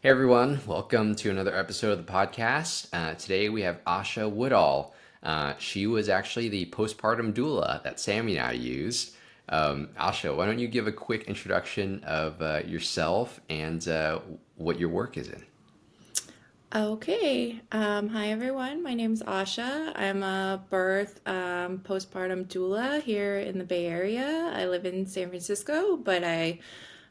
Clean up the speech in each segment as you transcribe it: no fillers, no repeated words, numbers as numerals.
Hey everyone, welcome to another episode of the podcast. Today we have Asha Woodall. She was actually the postpartum doula that Sammy and I used. Asha, why don't you give a quick introduction of yourself and what your work is in? Okay. Hi everyone. My name's Asha. I'm a birth postpartum doula here in the Bay Area. I live in San Francisco, but I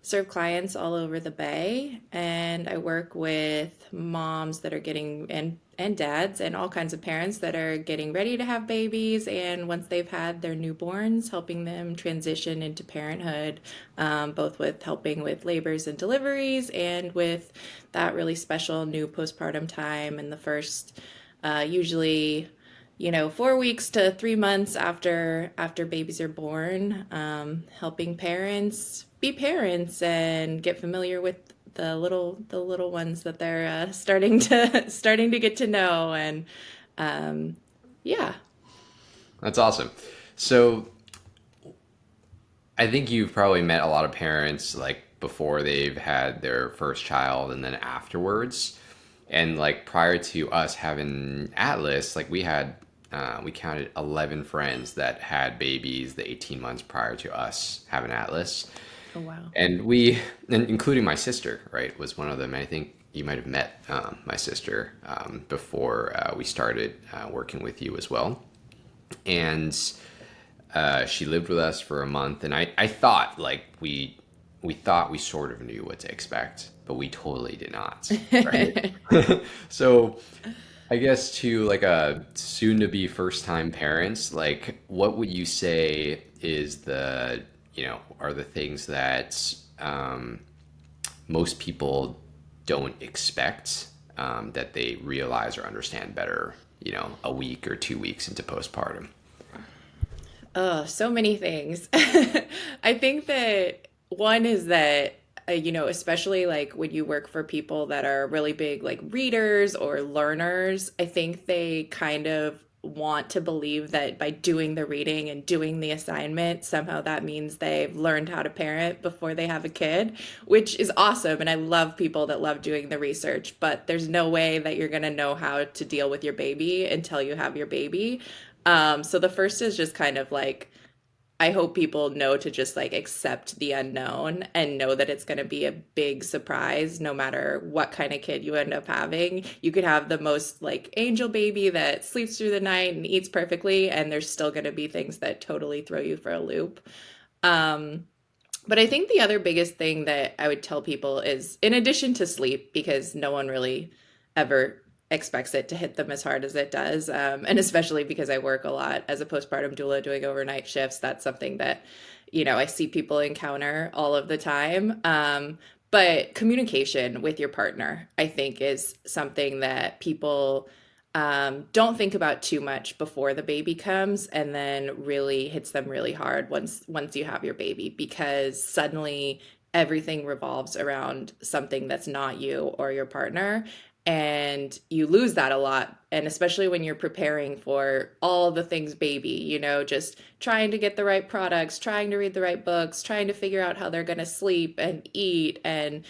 serve clients all over the Bay, and I work with moms that are getting and dads and all kinds of parents that are getting ready to have babies, and once they've had their newborns, helping them transition into parenthood, both with helping with labors and deliveries and with that really special new postpartum time and the first usually 4 weeks to 3 months after babies are born, helping parents be parents and get familiar with the little ones that they're starting to get to know. And yeah. That's awesome. So I think you've probably met a lot of parents like before they've had their first child and then afterwards. And like prior to us having Atlas, like we counted 11 friends that had babies the 18 months prior to us having Atlas. Oh, wow. And including my sister, right, was one of them. I think you might have met my sister before we started working with you as well. And she lived with us for a month, and I thought like we thought we sort of knew what to expect, but we totally did not, right? So I guess to like a soon to be first time parents, like what would you say is are the things that most people don't expect that they realize or understand better, a week or 2 weeks into postpartum? Oh, so many things. I think that one is that, especially like when you work for people that are really big, like readers or learners, I think they kind of want to believe that by doing the reading and doing the assignment, somehow that means they've learned how to parent before they have a kid, which is awesome. And I love people that love doing the research, but there's no way that you're going to know how to deal with your baby until you have your baby. So the first is just kind of like, I hope people know to just like accept the unknown and know that it's going to be a big surprise no matter what kind of kid you end up having. You could have the most like angel baby that sleeps through the night and eats perfectly, and there's still going to be things that totally throw you for a loop. Um, but I think the other biggest thing that I would tell people is, in addition to sleep, because no one really ever expects it to hit them as hard as it does, and especially because I work a lot as a postpartum doula doing overnight shifts, that's something that, I see people encounter all of the time. But communication with your partner, I think, is something that people don't think about too much before the baby comes, and then really hits them really hard once you have your baby, because suddenly everything revolves around something that's not you or your partner, and you lose that a lot. And especially when you're preparing for all the things baby, just trying to get the right products, trying to read the right books, trying to figure out how they're going to sleep and eat and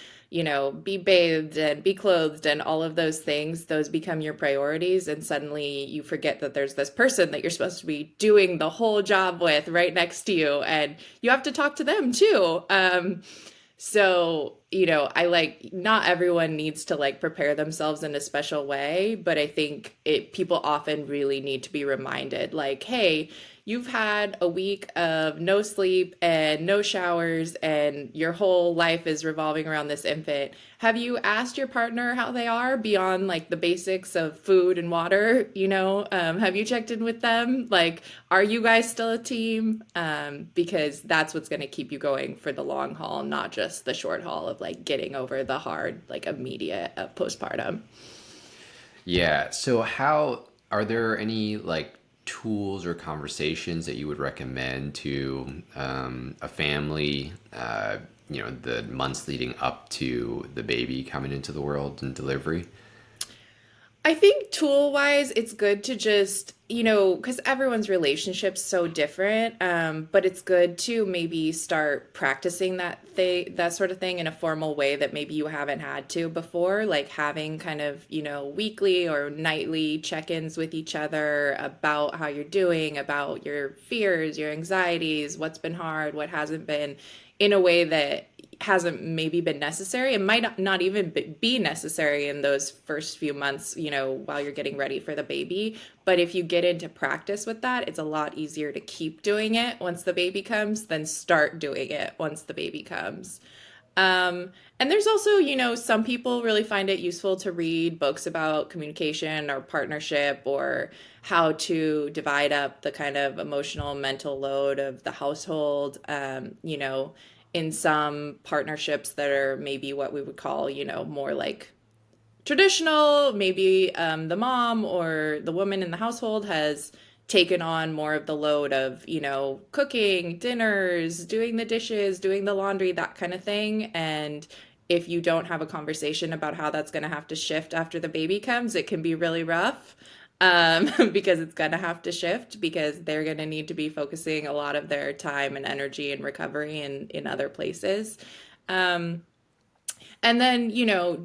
be bathed and be clothed and all of those things, those become your priorities. And suddenly you forget that there's this person that you're supposed to be doing the whole job with right next to you. And you have to talk to them too. So, I like, not everyone needs to like prepare themselves in a special way, but I think people often really need to be reminded like, hey, you've had a week of no sleep and no showers, and your whole life is revolving around this infant. Have you asked your partner how they are beyond like the basics of food and water? Have you checked in with them? Like, are you guys still a team? Because that's what's going to keep you going for the long haul, not just the short haul of like getting over the hard, like immediate of postpartum. Yeah. So how are there any like tools or conversations that you would recommend to a family, the months leading up to the baby coming into the world and delivery? I think tool wise, it's good to just, because everyone's relationship's so different. But it's good to maybe start practicing that sort of thing in a formal way that maybe you haven't had to before, like having kind of, weekly or nightly check-ins with each other about how you're doing, about your fears, your anxieties, what's been hard, what hasn't been, in a way that hasn't maybe been necessary. It might not even be necessary in those first few months, while you're getting ready for the baby. But if you get into practice with that, it's a lot easier to keep doing it once the baby comes than start doing it once the baby comes. And there's also, some people really find it useful to read books about communication or partnership, or how to divide up the kind of emotional, mental load of the household. In some partnerships that are maybe what we would call, more like traditional, maybe the mom or the woman in the household has taken on more of the load of, cooking, dinners, doing the dishes, doing the laundry, that kind of thing. And if you don't have a conversation about how that's going to have to shift after the baby comes, it can be really rough. Because it's going to have to shift, because they're going to need to be focusing a lot of their time and energy and recovery in other places. Um, and then,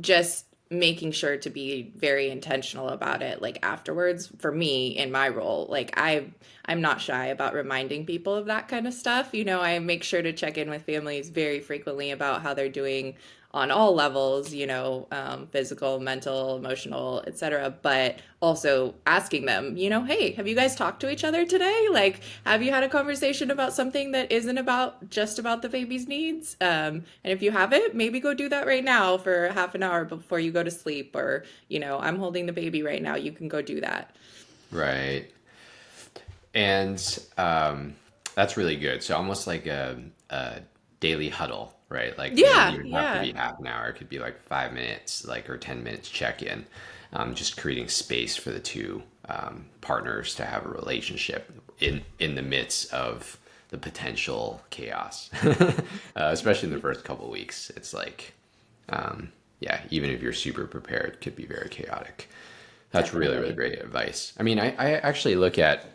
just making sure to be very intentional about it, like afterwards. For me, in my role, like I'm not shy about reminding people of that kind of stuff. I make sure to check in with families very frequently about how they're doing on all levels, physical, mental, emotional, etc. But also asking them, hey, have you guys talked to each other today? Like, have you had a conversation about something that isn't about just about the baby's needs? And if you haven't, maybe go do that right now for half an hour before you go to sleep. Or, I'm holding the baby right now. You can go do that. Right. And that's really good. So almost like a daily huddle, right? Like it doesn't Yeah, even have to yeah. be half an hour. It could be like 5 minutes, like or 10 minutes check in. Just creating space for the two partners to have a relationship in the midst of the potential chaos, especially in the first couple of weeks. It's like, yeah, even if you're super prepared, it could be very chaotic. That's really, really Definitely. great advice. I mean, I actually look at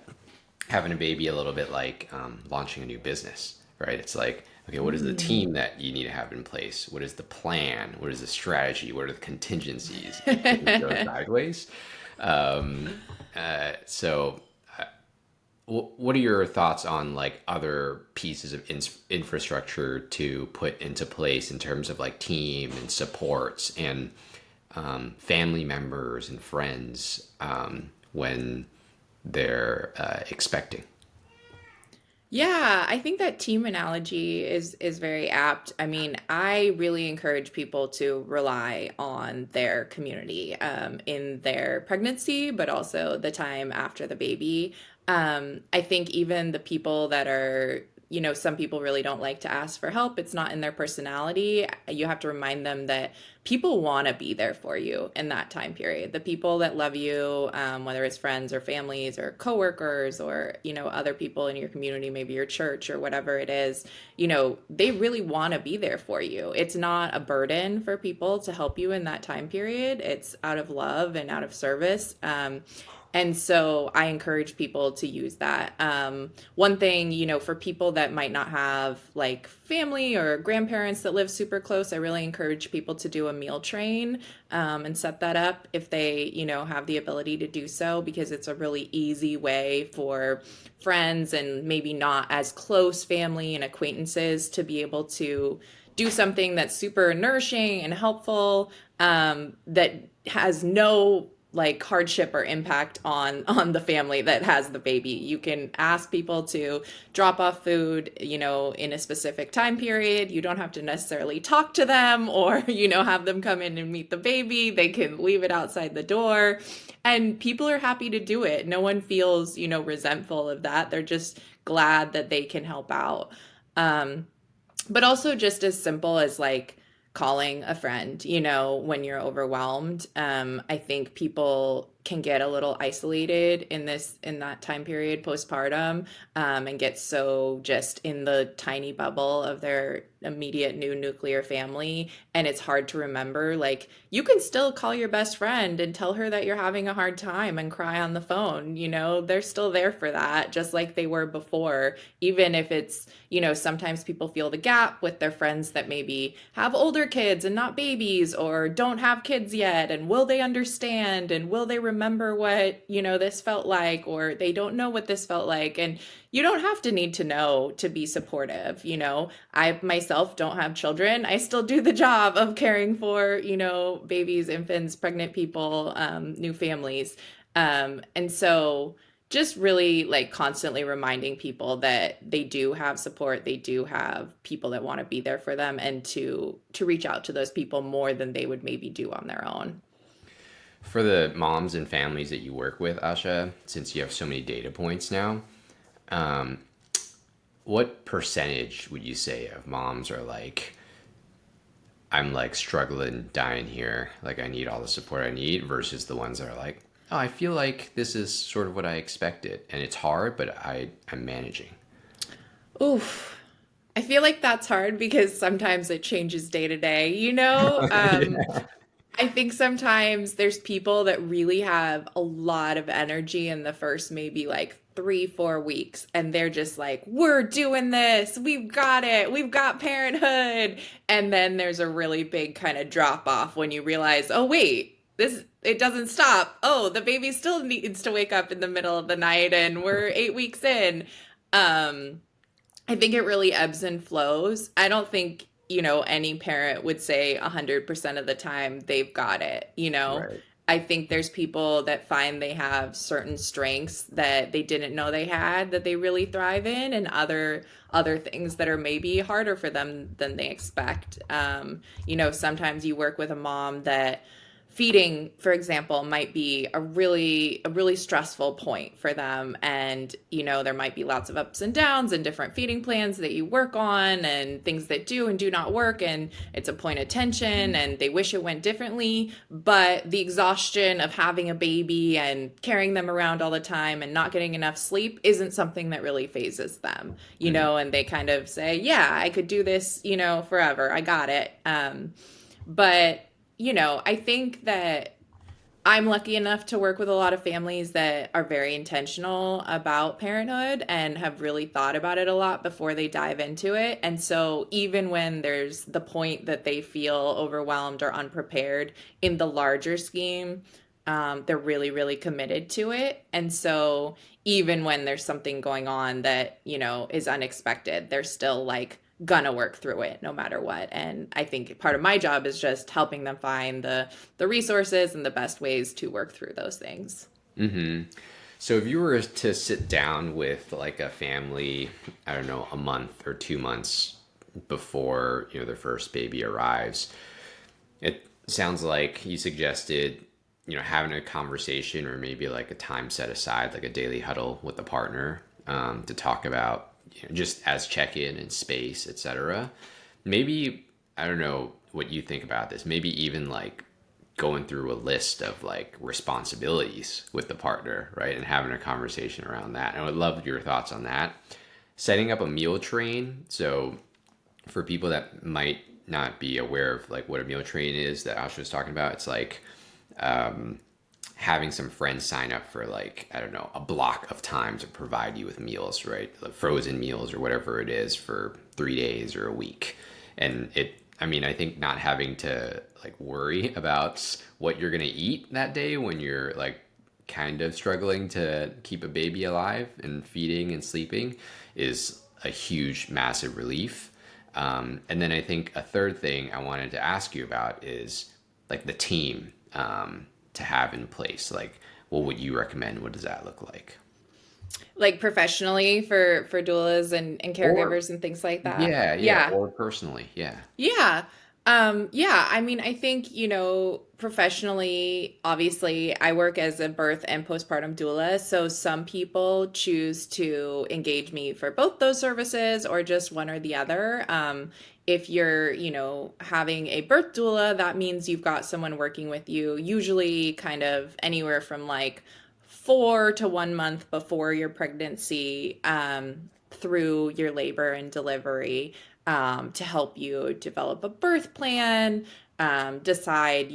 having a baby a little bit like launching a new business, right? It's like, okay, what is the Mm. team that you need to have in place? What is the plan? What is the strategy? What are the contingencies if things go sideways? Um, so, what are your thoughts on like other pieces of infrastructure to put into place in terms of like team and supports and family members and friends when they're expecting? Yeah, I think that team analogy is very apt. I mean, I really encourage people to rely on their community, in their pregnancy, but also the time after the baby. I think even the people that are, some people really don't like to ask for help. It's not in their personality. You have to remind them that people want to be there for you in that time period. The people that love you, whether it's friends or families or coworkers or, other people in your community, maybe your church or whatever it is, they really want to be there for you. It's not a burden for people to help you in that time period. It's out of love and out of service. And so I encourage people to use that. One thing, for people that might not have like family or grandparents that live super close, I really encourage people to do a meal train, and set that up if they, have the ability to do so, because it's a really easy way for friends and maybe not as close family and acquaintances to be able to do something that's super nourishing and helpful, that has no like hardship or impact on the family that has the baby. You can ask people to drop off food, in a specific time period. You don't have to necessarily talk to them or, have them come in and meet the baby. They can leave it outside the door. And people are happy to do it. No one feels, resentful of that. They're just glad that they can help out. Um, but also just as simple as like calling a friend, when you're overwhelmed. I think people can get a little isolated in that time period postpartum, and get so just in the tiny bubble of their immediate new nuclear family, and it's hard to remember, like, you can still call your best friend and tell her that you're having a hard time and cry on the phone. They're still there for that, just like they were before. Even if it's, sometimes people feel the gap with their friends that maybe have older kids and not babies, or don't have kids yet, and will they understand, and will they remember what, this felt like, or they don't know what this felt like. And you don't have to need to know to be supportive. I myself don't have children. I still do the job of caring for, babies, infants, pregnant people, new families. And so just really like constantly reminding people that they do have support, they do have people that want to be there for them, and to reach out to those people more than they would maybe do on their own. For the moms and families that you work with, Asha, since you have so many data points now, um, what percentage would you say of moms are like, I'm like struggling, dying here, like I need all the support I need, versus the ones that are like, oh, I feel like this is sort of what I expected, and it's hard, but I'm managing. Oof. I feel like that's hard because sometimes it changes day to day, Yeah. I think sometimes there's people that really have a lot of energy in the first maybe like 3, 4 weeks, and they're just like, we're doing this, we've got it, we've got parenthood. And then there's a really big kind of drop off when you realize, oh, wait, it doesn't stop. Oh, the baby still needs to wake up in the middle of the night, and we're 8 weeks in. Um, I think it really ebbs and flows. I don't think, any parent would say 100% of the time they've got it. Right. I think there's people that find they have certain strengths that they didn't know they had, that they really thrive in, and other things that are maybe harder for them than they expect. Sometimes you work with a mom that feeding, for example, might be a really stressful point for them. And, there might be lots of ups and downs and different feeding plans that you work on, and things that do and do not work. And it's a point of tension, and they wish it went differently. But the exhaustion of having a baby and carrying them around all the time and not getting enough sleep isn't something that really phases them, Mhm. and they kind of say, yeah, I could do this, forever. I got it. But I think that I'm lucky enough to work with a lot of families that are very intentional about parenthood and have really thought about it a lot before they dive into it. And so even when there's the point that they feel overwhelmed or unprepared in the larger scheme, they're really, really committed to it. And so even when there's something going on that, is unexpected, they're still like gonna work through it no matter what. And I think part of my job is just helping them find the resources and the best ways to work through those things. So if you were to sit down with like a family, I don't know, a month or 2 months before, their first baby arrives, it sounds like you suggested, having a conversation or maybe like a time set aside, like a daily huddle with the partner, to talk about, just as check-in and space, etc. Maybe, I don't know what you think about this. Maybe even like going through a list of like responsibilities with the partner, right? And having a conversation around that. And I would love your thoughts on that. Setting up a meal train. So for people that might not be aware of like what a meal train is that Asha was talking about, it's like having some friends sign up for like, I don't know, a block of time to provide you with meals, right? Like frozen meals or whatever it is for 3 days or a week. And I mean, I think not having to like worry about what you're going to eat that day when you're like kind of struggling to keep a baby alive and feeding and sleeping is a huge, massive relief. And then I think a third thing I wanted to ask you about is like the team, to have in place. Like, what would you recommend? What does that look like? Like professionally for doulas and Or caregivers and things like that. yeah, yeah, Yeah. or personally, yeah. Yeah. Yeah, I mean, I think, professionally, obviously, I work as a birth and postpartum doula. So some people choose to engage me for both those services or just one or the other. If you're, having a birth doula, that means you've got someone working with you, usually kind of anywhere from like 4 to 1 month before your pregnancy, through your labor and delivery, to help you develop a birth plan, decide,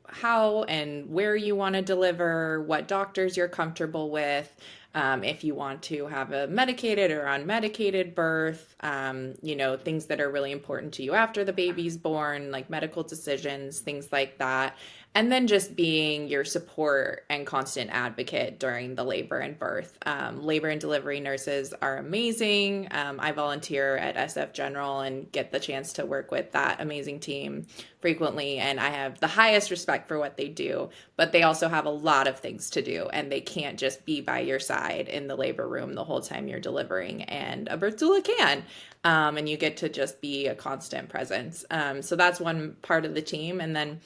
how and where you want to deliver, what doctors you're comfortable with, if you want to have a medicated or unmedicated birth, things that are really important to you after the baby's born, like medical decisions, things like that. And then just being your support and constant advocate during the labor and birth. Labor and delivery nurses are amazing. I volunteer at SF General and get the chance to work with that amazing team frequently. And I have the highest respect for what they do, but they also have a lot of things to do. And they can't just be by your side in the labor room the whole time you're delivering. And a birth doula can. And you get to just be a constant presence. So that's one part of the team. And then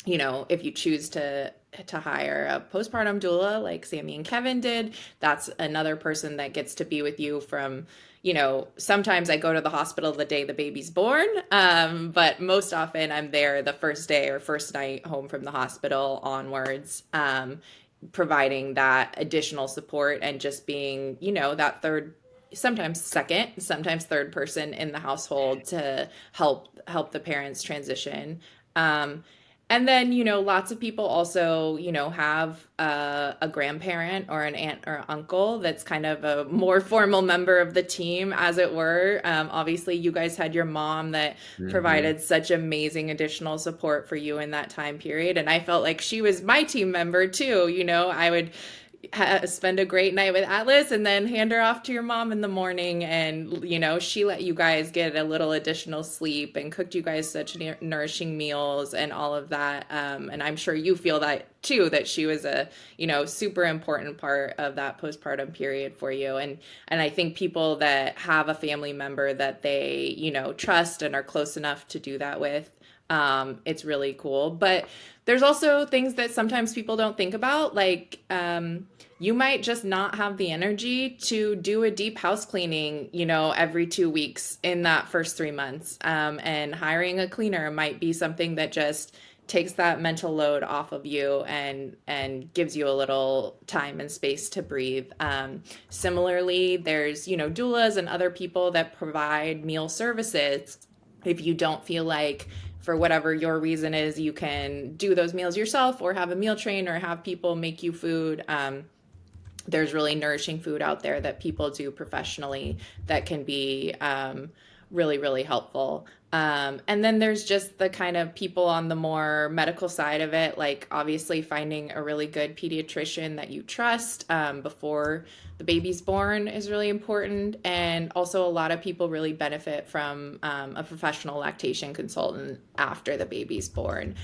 if you choose to hire a postpartum doula like Sammy and Kevin did, that's another person that gets to be with you from, sometimes I go to the hospital the day the baby's born, but most often I'm there the first day or first night home from the hospital onwards, providing that additional support and just being, that third, sometimes second, sometimes third person in the household to help the parents transition. And then, lots of people also, have a grandparent or an aunt or uncle that's kind of a more formal member of the team, as it were. Obviously, you guys had your mom that Hmm. provided such amazing additional support for you in that time period. And I felt like she was my team member too. I would spend a great night with Atlas and then hand her off to your mom in the morning. And, she let you guys get a little additional sleep and cooked you guys such nourishing meals and all of that. And I'm sure you feel that too, that she was a, super important part of that postpartum period for you. And I think people that have a family member that they, trust and are close enough to do that with, it's really cool. But there's also things that sometimes people don't think about, like, you might just not have the energy to do a deep house cleaning, every 2 weeks in that first 3 months. And hiring a cleaner might be something that just takes that mental load off of you and gives you a little time and space to breathe. Similarly, there's, doulas and other people that provide meal services. If you don't feel like, for whatever your reason is, you can do those meals yourself or have a meal train or have people make you food. There's really nourishing food out there that people do professionally that can be, really, really helpful. And then there's just the kind of people on the more medical side of it, like obviously finding a really good pediatrician that you trust, before the baby's born is really important. And also, a lot of people really benefit from, a professional lactation consultant after the baby's born.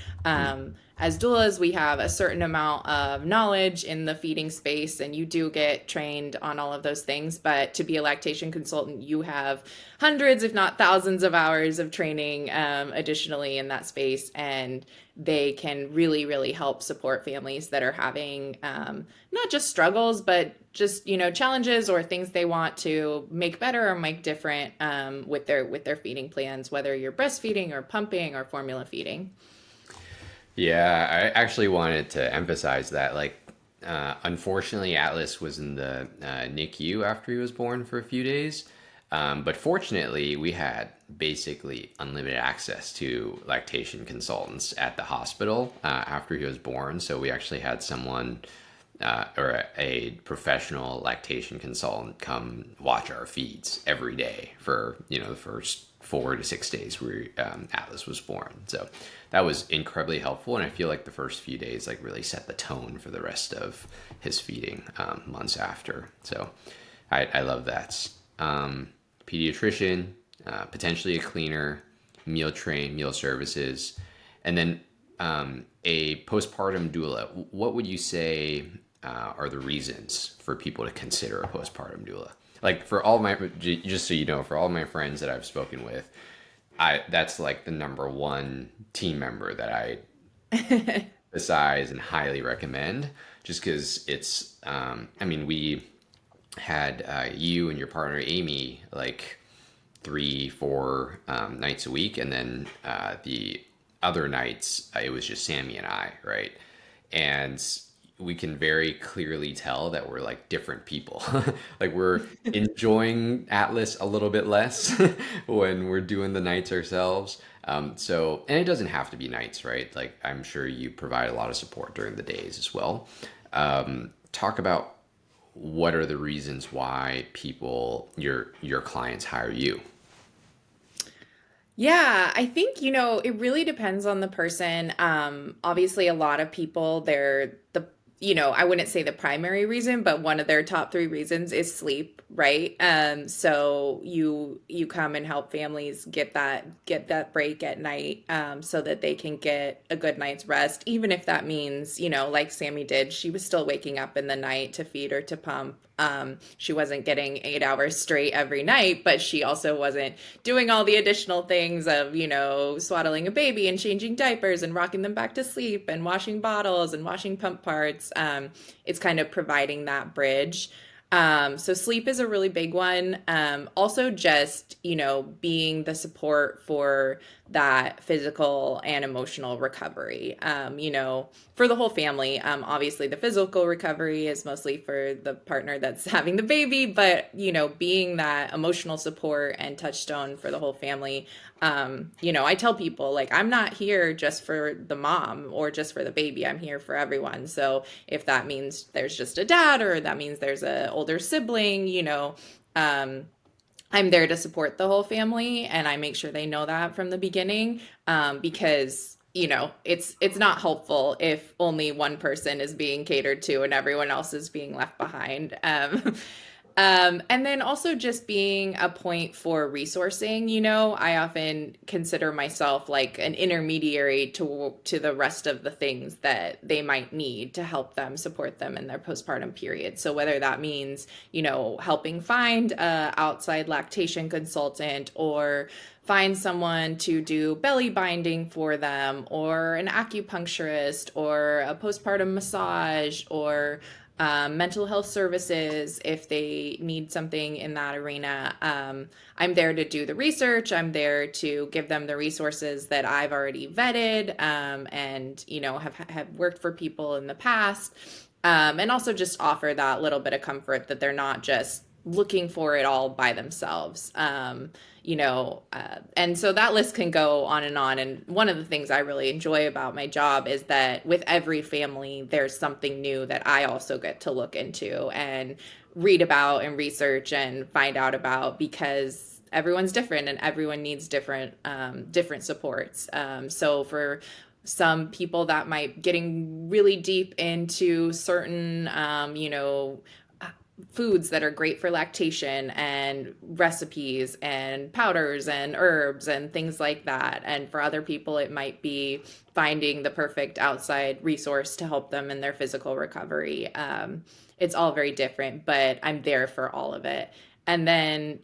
As doulas, we have a certain amount of knowledge in the feeding space, and you do get trained on all of those things. But to be a lactation consultant, you have hundreds, if not thousands, of hours of training, additionally in that space. And they can really, really help support families that are having, not just struggles, but just, challenges or things they want to make better or make different, with their feeding plans, whether you're breastfeeding or pumping or formula feeding. Yeah, I actually wanted to emphasize that. Like, unfortunately, Atlas was in the NICU after he was born for a few days. But fortunately, we had basically unlimited access to lactation consultants at the hospital after he was born. So we actually had someone, or a professional lactation consultant, come watch our feeds every day for the first 4 to 6 days where Atlas was born. So that was incredibly helpful, and I feel like the first few days like really set the tone for the rest of his feeding, months after. So I love that. Pediatrician, potentially a cleaner, meal train, meal services, and then a postpartum doula. What would you say are the reasons for people to consider a postpartum doula? Like, for all my, just so you know, for all my friends that I've spoken with, I that's like the number one team member that I emphasize and highly recommend, just because it's I mean, we had you and your partner Amy like 3 4 nights a week, and then the other nights it was just Sammy and I, right? And we can very clearly tell that we're like different people. Like we're enjoying Atlas a little bit less when we're doing the nights ourselves. So, and it doesn't have to be nights, right? Like I'm sure you provide a lot of support during the days as well. Talk about what are the reasons why people, your clients hire you. Yeah, I think, it really depends on the person. Obviously, a lot of people, I wouldn't say the primary reason, but one of their top three reasons is sleep, right? So you come and help families get that break at night, so that they can get a good night's rest, even if that means, like Sammy did, she was still waking up in the night to feed or to pump. She wasn't getting 8 hours straight every night, but she also wasn't doing all the additional things of, swaddling a baby and changing diapers and rocking them back to sleep and washing bottles and washing pump parts. It's kind of providing that bridge. So sleep is a really big one. Also, just, being the support for that physical and emotional recovery, for the whole family. Obviously, the physical recovery is mostly for the partner that's having the baby, but, being that emotional support and touchstone for the whole family. I tell people, like, I'm not here just for the mom or just for the baby. I'm here for everyone. So if that means there's just a dad, or that means there's a older sibling, um, I'm there to support the whole family, and I make sure they know that from the beginning, because it's not helpful if only one person is being catered to and everyone else is being left behind. And then also just being a point for resourcing. I often consider myself like an intermediary to the rest of the things that they might need to help them support them in their postpartum period. So whether that means, helping find a outside lactation consultant, or find someone to do belly binding for them, or an acupuncturist, or a postpartum massage, or mental health services if they need something in that arena. I'm there to do the research. I'm there to give them the resources that I've already vetted, and have worked for people in the past, and also just offer that little bit of comfort that they're not just looking for it all by themselves. And so that list can go on and on. And one of the things I really enjoy about my job is that with every family, there's something new that I also get to look into and read about and research and find out about, because everyone's different and everyone needs different supports. So for some people that might getting really deep into certain, foods that are great for lactation, and recipes and powders and herbs and things like that. And for other people, it might be finding the perfect outside resource to help them in their physical recovery. It's all very different, but I'm there for all of it. And then,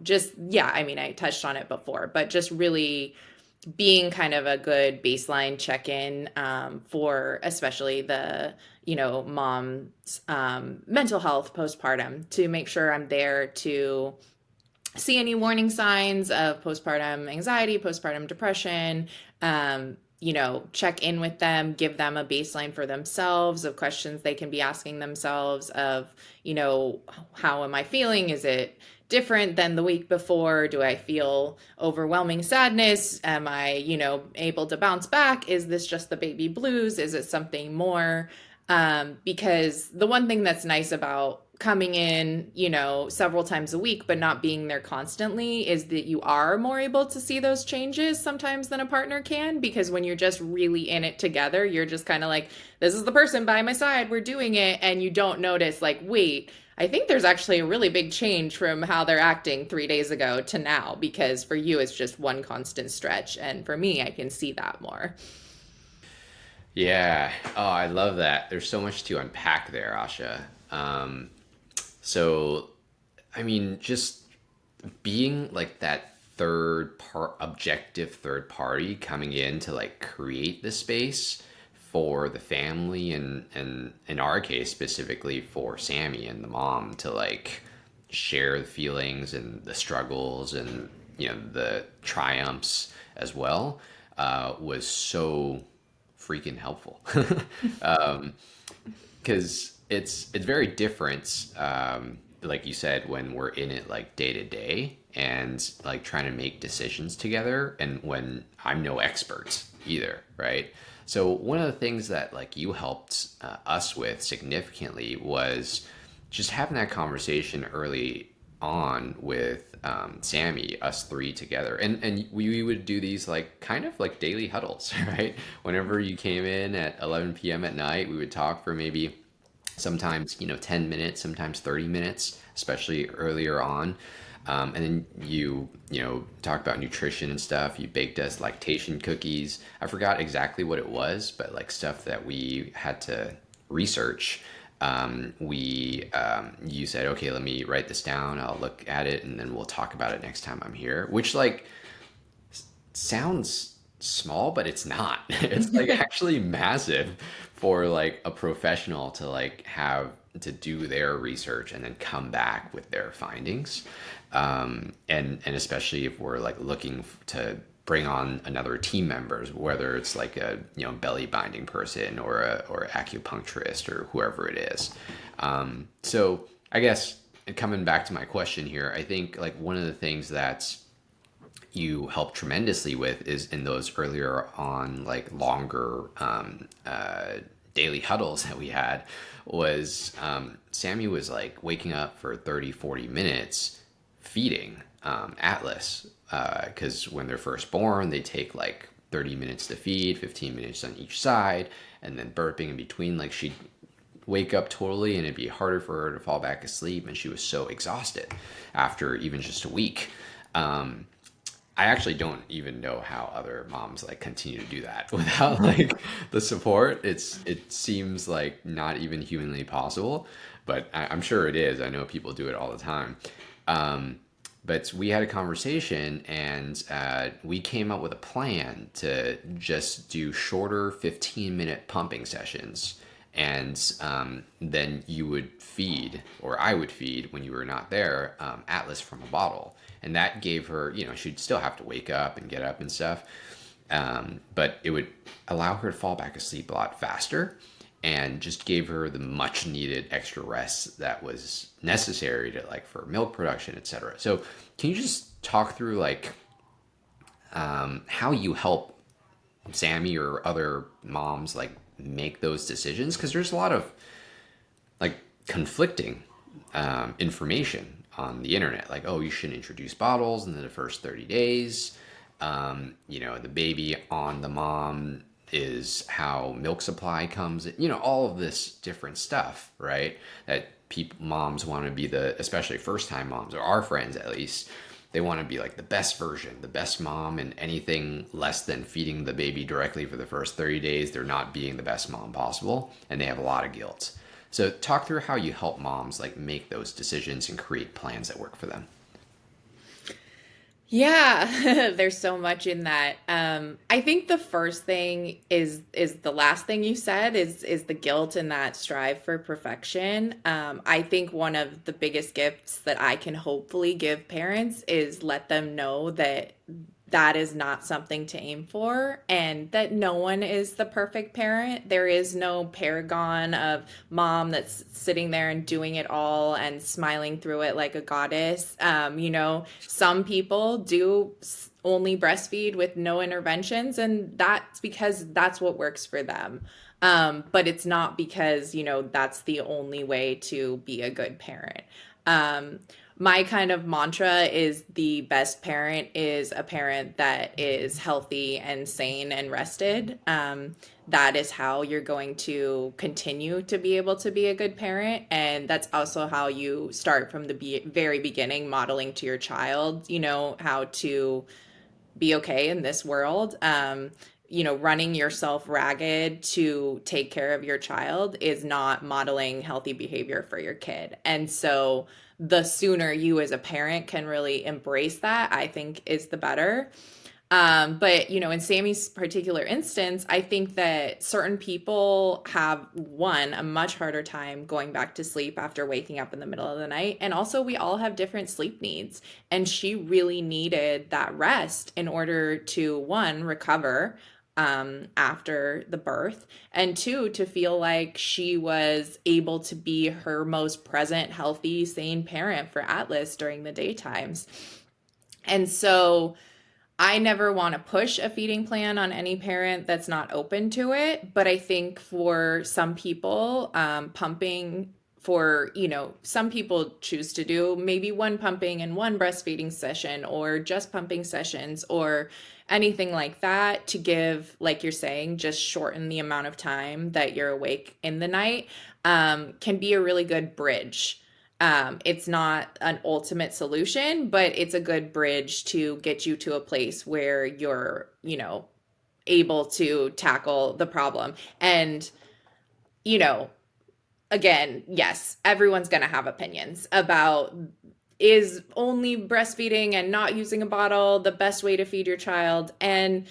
just, yeah, I mean, I touched on it before, but just really being kind of a good baseline check-in, for especially the mom's mental health postpartum, to make sure I'm there to see any warning signs of postpartum anxiety, postpartum depression. Check in with them, give them a baseline for themselves of questions they can be asking themselves of, how am I feeling? Is it different than the week before? Do I feel overwhelming sadness? Am I, able to bounce back? Is this just the baby blues? Is it something more? Because the one thing that's nice about coming in, several times a week, but not being there constantly, is that you are more able to see those changes sometimes than a partner can. Because when you're just really in it together, you're just kind of like, this is the person by my side, we're doing it. And you don't notice, like, wait, I think there's actually a really big change from how they're acting 3 days ago to now, because for you, it's just one constant stretch. And for me, I can see that more. Yeah. Oh, I love that. There's so much to unpack there, Asha. So, I mean, just being like that objective third party coming in to like create the space for the family, and in our case specifically for Sammy and the mom to like share the feelings and the struggles and the triumphs as well, was so freaking helpful. Because it's very different, like you said, when we're in it like day to day and like trying to make decisions together, and when I'm no expert either, right? So one of the things that like you helped us with significantly was just having that conversation early on with Sammy, us three together, and we would do these like kind of like daily huddles, right? Whenever you came in at 11 p.m. at night, we would talk for maybe sometimes 10 minutes, sometimes 30 minutes, especially earlier on. And then you talk about nutrition and stuff. You baked us lactation cookies. I forgot exactly what it was, but like stuff that we had to research. You said, okay, let me write this down. I'll look at it and then we'll talk about it next time I'm here, which like sounds small, but it's not. It's like actually massive for like a professional to like have to do their research and then come back with their findings. And especially if we're like looking to bring on another team members, whether it's like a belly binding person or acupuncturist or whoever it is. So I guess coming back to my question here, I think like one of the things that's you help tremendously with is in those earlier on like longer daily huddles that we had was Sammy was like waking up for 30-40 minutes feeding Atlas, because when they're first born they take like 30 minutes to feed, 15 minutes on each side, and then burping in between. Like she'd wake up totally and it'd be harder for her to fall back asleep, and she was so exhausted after even just a week. I actually don't even know how other moms like continue to do that without like the support. It seems like not even humanly possible, but I'm sure it is. I know people do it all the time. But we had a conversation, and we came up with a plan to just do shorter 15-minute pumping sessions. And then you would feed, or I would feed when you were not there, Atlas from a bottle. And that gave her, she'd still have to wake up and get up and stuff. But it would allow her to fall back asleep a lot faster, and just gave her the much needed extra rest that was necessary to like for milk production, etc. So can you just talk through like how you help Sammy or other moms like make those decisions? Because there's a lot of like conflicting information on the internet, like, oh, you shouldn't introduce bottles in the first 30 days. The baby on the mom is how milk supply comes, all of this different stuff, right? That moms want to be especially first time moms, or our friends at least, they want to be like the best version, the best mom, and anything less than feeding the baby directly for the first 30 days, they're not being the best mom possible, and they have a lot of guilt. So talk through how you help moms like make those decisions and create plans that work for them. Yeah, there's so much in that. I think the first thing is the last thing you said is the guilt and that strive for perfection. I think one of the biggest gifts that I can hopefully give parents is let them know that that is not something to aim for, and that no one is the perfect parent. There is no paragon of mom that's sitting there and doing it all and smiling through it like a goddess. Some people do only breastfeed with no interventions, and that's because that's what works for them. But it's not because, that's the only way to be a good parent. Um, my kind of mantra is the best parent is a parent that is healthy and sane and rested. That is how you're going to continue to be able to be a good parent. And that's also how you start from the very beginning, modeling to your child, how to be okay in this world. running yourself ragged to take care of your child is not modeling healthy behavior for your kid. And so the sooner you as a parent can really embrace that, I think is the better. But in Sammy's particular instance, I think that certain people have one, a much harder time going back to sleep after waking up in the middle of the night. And also we all have different sleep needs. And she really needed that rest in order to one, recover after the birth, and two, to feel like she was able to be her most present, healthy, sane parent for Atlas during the daytimes. And so I never want to push a feeding plan on any parent that's not open to it. But I think for some people, pumping for, some people choose to do maybe one pumping and one breastfeeding session or just pumping sessions or anything like that to give, like you're saying, just shorten the amount of time that you're awake in the night, can be a really good bridge. It's not an ultimate solution, but it's a good bridge to get you to a place where you're, able to tackle the problem. And, you know, again, yes, everyone's going to have opinions about is only breastfeeding and not using a bottle the best way to feed your child. And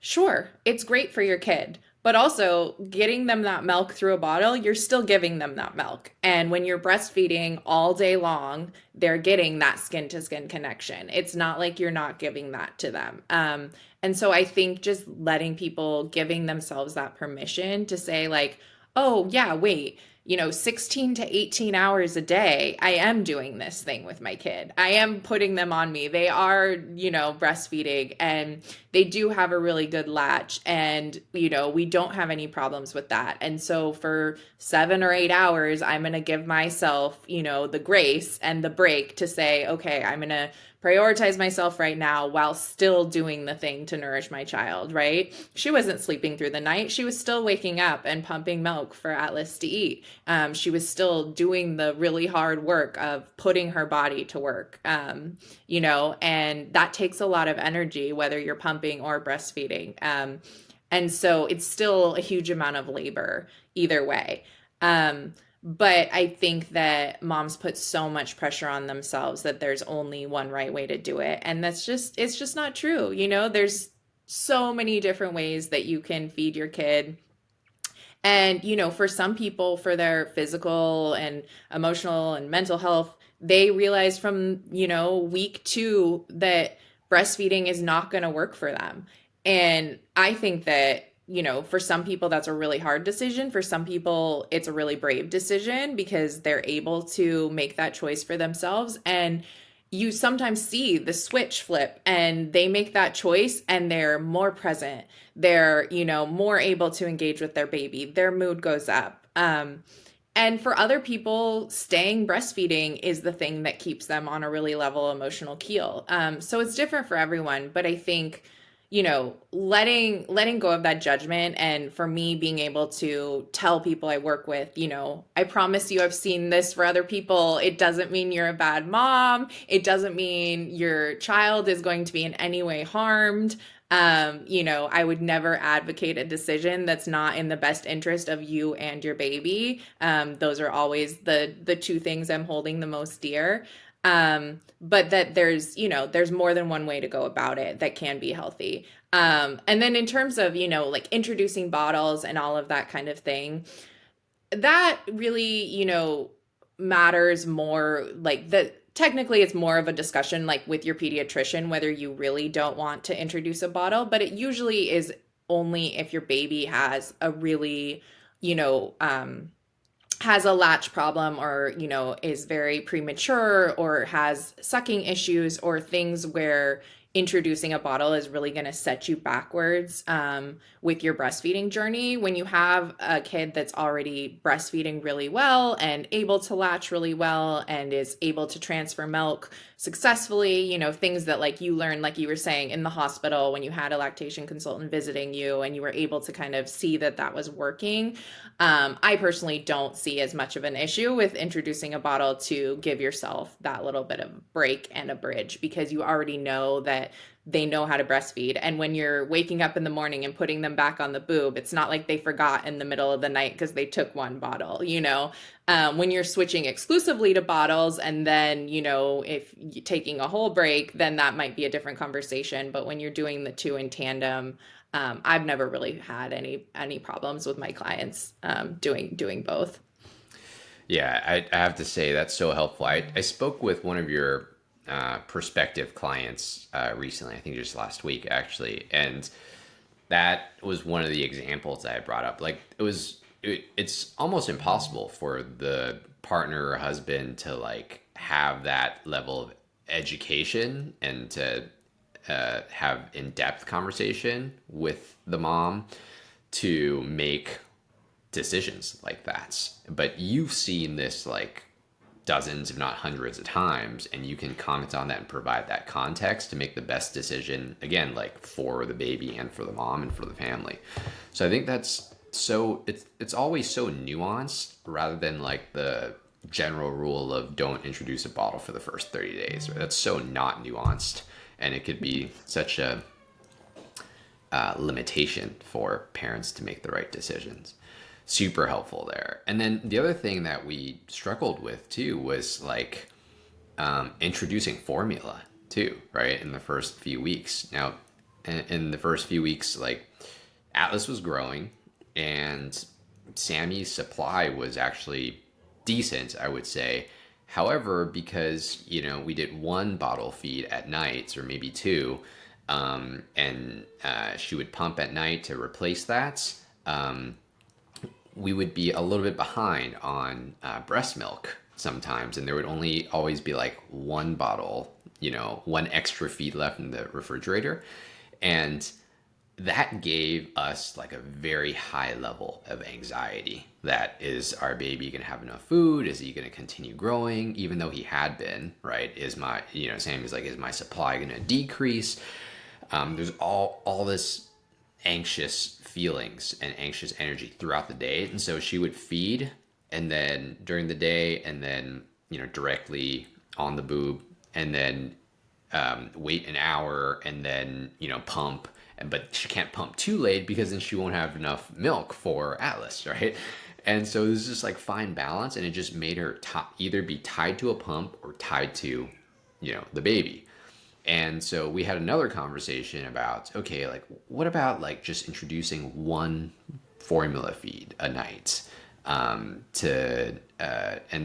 sure, it's great for your kid, but also getting them that milk through a bottle, you're still giving them that milk. And when you're breastfeeding all day long, they're getting that skin to skin connection. It's not like you're not giving that to them. And so I think just letting people, giving themselves that permission to say, like, oh, yeah, wait, 16 to 18 hours a day, I am doing this thing with my kid. I am putting them on me. They are, breastfeeding, and they do have a really good latch, and, we don't have any problems with that. And so for 7 or 8 hours, I'm going to give myself, the grace and the break to say, okay, I'm going to prioritize myself right now while still doing the thing to nourish my child, right? She wasn't sleeping through the night. She was still waking up and pumping milk for Atlas to eat. She was still doing the really hard work of putting her body to work, and that takes a lot of energy, whether you're pumping or breastfeeding. And so it's still a huge amount of labor either way. But I think that moms put so much pressure on themselves that there's only one right way to do it. And it's just not true. There's so many different ways that you can feed your kid. And, for some people, for their physical and emotional and mental health, they realize from, week 2 that breastfeeding is not going to work for them. And I think that, for some people, that's a really hard decision. For some people, it's a really brave decision because they're able to make that choice for themselves. And you sometimes see the switch flip and they make that choice and they're more present. They're, more able to engage with their baby. Their mood goes up. And for other people, staying breastfeeding is the thing that keeps them on a really level emotional keel. So it's different for everyone, but I think, letting go of that judgment, and for me being able to tell people I work with, I promise you I've seen this for other people. It doesn't mean you're a bad mom. It doesn't mean your child is going to be in any way harmed. I would never advocate a decision that's not in the best interest of you and your baby. Those are always the two things I'm holding the most dear. But that there's more than one way to go about it that can be healthy. And then in terms of, like introducing bottles and all of that kind of thing, that really, matters more, like the technically it's more of a discussion like with your pediatrician whether you really don't want to introduce a bottle, but it usually is only if your baby has a really, you know, has a latch problem, or is very premature or has sucking issues or things where introducing a bottle is really going to set you backwards with your breastfeeding journey. When you have a kid that's already breastfeeding really well and able to latch really well and is able to transfer milk successfully, things that like you learned, like you were saying, in the hospital when you had a lactation consultant visiting you and you were able to kind of see that that was working. I personally don't see as much of an issue with introducing a bottle to give yourself that little bit of break and a bridge, because you already know that that they know how to breastfeed. And when you're waking up in the morning and putting them back on the boob, it's not like they forgot in the middle of the night because they took one bottle, you know. When you're switching exclusively to bottles and then, you know, if you're taking a whole break, then that might be a different conversation. But when you're doing the two in tandem, I've never really had any problems with my clients doing both. Yeah, I have to say that's so helpful. I spoke with one of your prospective clients recently, I think just last week actually, and that was one of the examples that I brought up. Like it's almost impossible for the partner or husband to like have that level of education and to have in-depth conversation with the mom to make decisions like that. But you've seen this like dozens, if not hundreds of times, and you can comment on that and provide that context to make the best decision, again, like for the baby and for the mom and for the family. So I think that's so it's always so nuanced rather than like the general rule of don't introduce a bottle for the first 30 days. Right? That's so not nuanced, and it could be such a limitation for parents to make the right decisions. Super helpful there. And then the other thing that we struggled with too was like introducing formula too, right? In the first few weeks. Now, in the first few weeks, like Atlas was growing and Sammy's supply was actually decent, I would say. However, because, you know, we did one bottle feed at nights or maybe two, and she would pump at night to replace that. We would be a little bit behind on breast milk sometimes, and there would only always be like one bottle, you know, one extra feed left in the refrigerator. And that gave us like a very high level of anxiety. That is our baby going to have enough food? Is he going to continue growing? Even though he had been, right? Is my, you know, Sammy's like, is my supply going to decrease? There's all this anxious feelings and anxious energy throughout the day. And so she would feed and then during the day and then, you know, directly on the boob and then wait an hour and then, you know, pump. But she can't pump too late because then she won't have enough milk for Atlas, right? And so it was just like fine balance, and it just made her either be tied to a pump or tied to, you know, the baby. And so we had another conversation about, okay, like what about like just introducing one formula feed a night and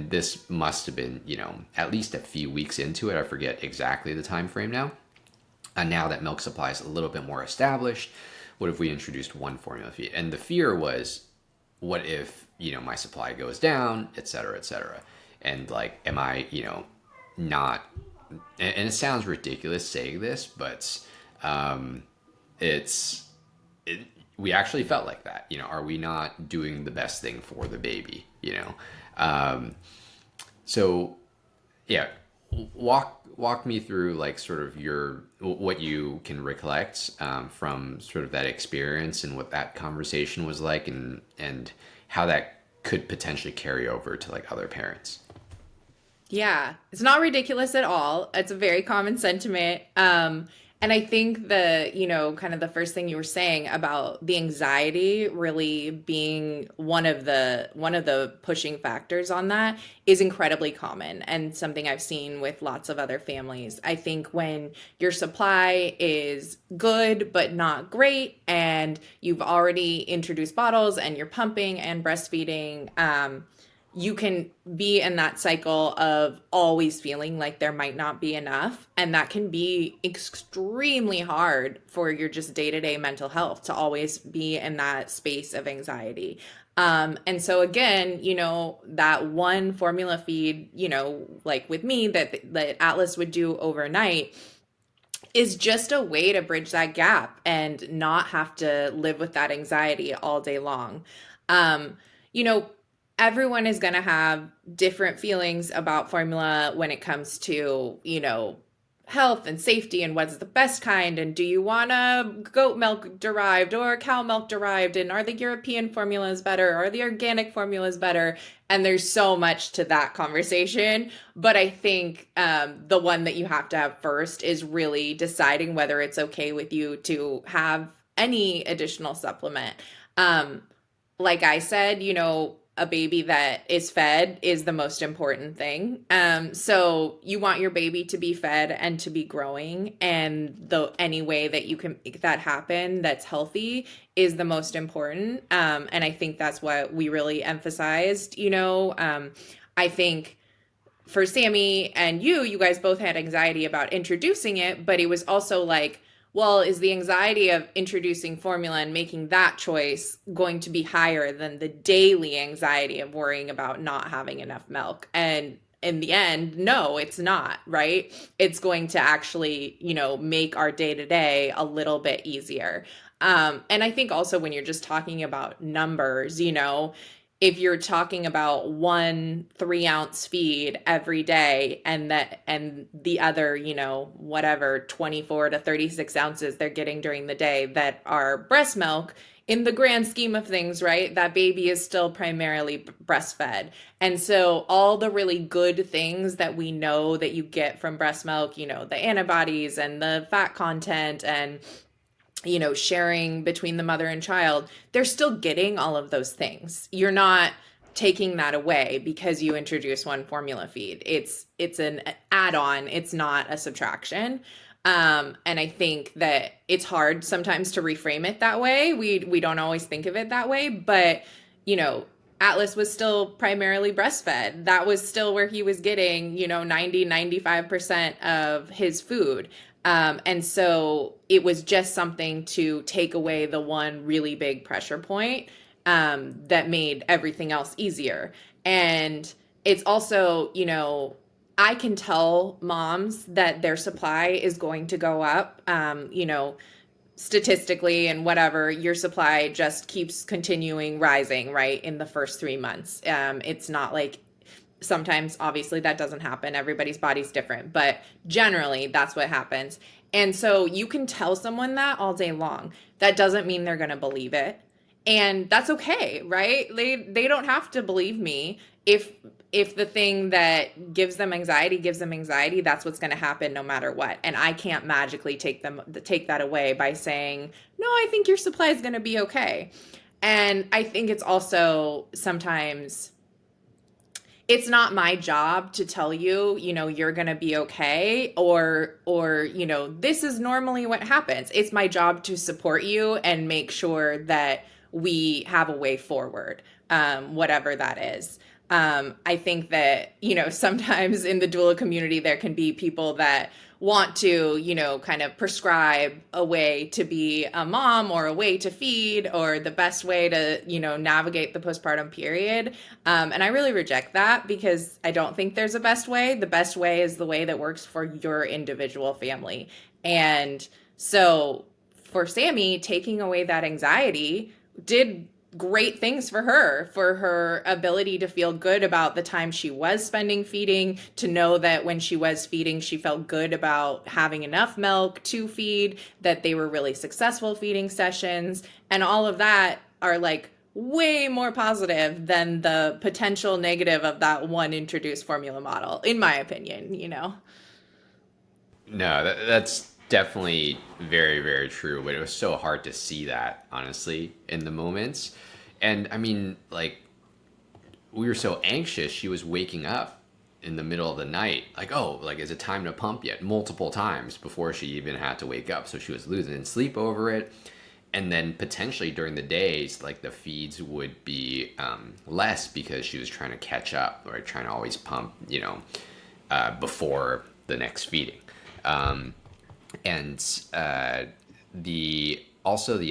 this must have been, you know, at least a few weeks into it. I forget exactly the time frame now. And now that milk supply is a little bit more established, what if we introduced one formula feed? And the fear was, what if, you know, my supply goes down, et cetera, et cetera. And like, am I, you know, not, and it sounds ridiculous saying this, but it's, we actually felt like that, you know, are we not doing the best thing for the baby, you know? So yeah, walk me through like sort of your what you can recollect from sort of that experience and what that conversation was like and how that could potentially carry over to like other parents. Yeah, it's not ridiculous at all. It's a very common sentiment. And I think you know, kind of the first thing you were saying about the anxiety really being one of the pushing factors on that is incredibly common and something I've seen with lots of other families. I think when your supply is good but not great and you've already introduced bottles and you're pumping and breastfeeding, you can be in that cycle of always feeling like there might not be enough. And that can be extremely hard for your just day to day mental health to always be in that space of anxiety. And so again, you know, that one formula feed, you know, like with me that Atlas would do overnight is just a way to bridge that gap and not have to live with that anxiety all day long. Um, you know, everyone is going to have different feelings about formula when it comes to, you know, health and safety and what's the best kind, and do you want a goat milk derived or cow milk derived, and are the European formulas better, are the organic formulas better? And there's so much to that conversation, but I think the one that you have to have first is really deciding whether it's okay with you to have any additional supplement. um, like I said, a baby that is fed is the most important thing. So you want your baby to be fed and to be growing, and the any way that you can make that happen that's healthy is the most important. And I think that's what we really emphasized. I think for Sammy and you guys both had anxiety about introducing it, but it was also like, well, is the anxiety of introducing formula and making that choice going to be higher than the daily anxiety of worrying about not having enough milk? And in the end, no, it's not, right? It's going to actually, make our day to day a little bit easier. And I think also when you're just talking about numbers, if you're talking about 1 3 ounce feed every day, and the other, whatever 24 to 36 ounces they're getting during the day that are breast milk, in the grand scheme of things, right, that baby is still primarily breastfed. And so all the really good things that we know that you get from breast milk, the antibodies and the fat content and sharing between the mother and child, they're still getting all of those things. You're not taking that away because you introduce one formula feed. It's an add-on, it's not a subtraction. And I think that it's hard sometimes to reframe it that way. We don't always think of it that way, but Atlas was still primarily breastfed. That was still where he was getting, 90-95% of his food. And so it was just something to take away the one really big pressure point that made everything else easier. And it's also, I can tell moms that their supply is going to go up. Statistically and whatever, your supply just keeps continuing rising, right, in the first 3 months. It's not like sometimes, obviously, that doesn't happen. Everybody's body's different, but generally, that's what happens. And so you can tell someone that all day long. That doesn't mean they're going to believe it. And that's okay, right? They don't have to believe me. If the thing that gives them anxiety, that's what's going to happen no matter what. And I can't magically take that away by saying, "No, I think your supply is going to be okay." And I think it's also sometimes it's not my job to tell you, you're going to be okay, or this is normally what happens. It's my job to support you and make sure that we have a way forward, whatever that is. I think that, sometimes in the doula community, there can be people that want to, kind of prescribe a way to be a mom or a way to feed or the best way to, navigate the postpartum period. And I really reject that because I don't think there's a best way. The best way is the way that works for your individual family. And so for Sammy, taking away that anxiety did great things for her ability to feel good about the time she was spending feeding, to know that when she was feeding, she felt good about having enough milk to feed, that they were really successful feeding sessions. And all of that are like way more positive than the potential negative of that one introduced formula model, in my opinion. No, that's definitely very, very true. But it was so hard to see that, honestly, in the moments. And I mean, like, we were so anxious. She was waking up in the middle of the night, like, oh, like, is it time to pump yet? Multiple times before she even had to wake up. So she was losing sleep over it. And then potentially during the days, like, the feeds would be less because she was trying to catch up or trying to always pump, before the next feeding. And the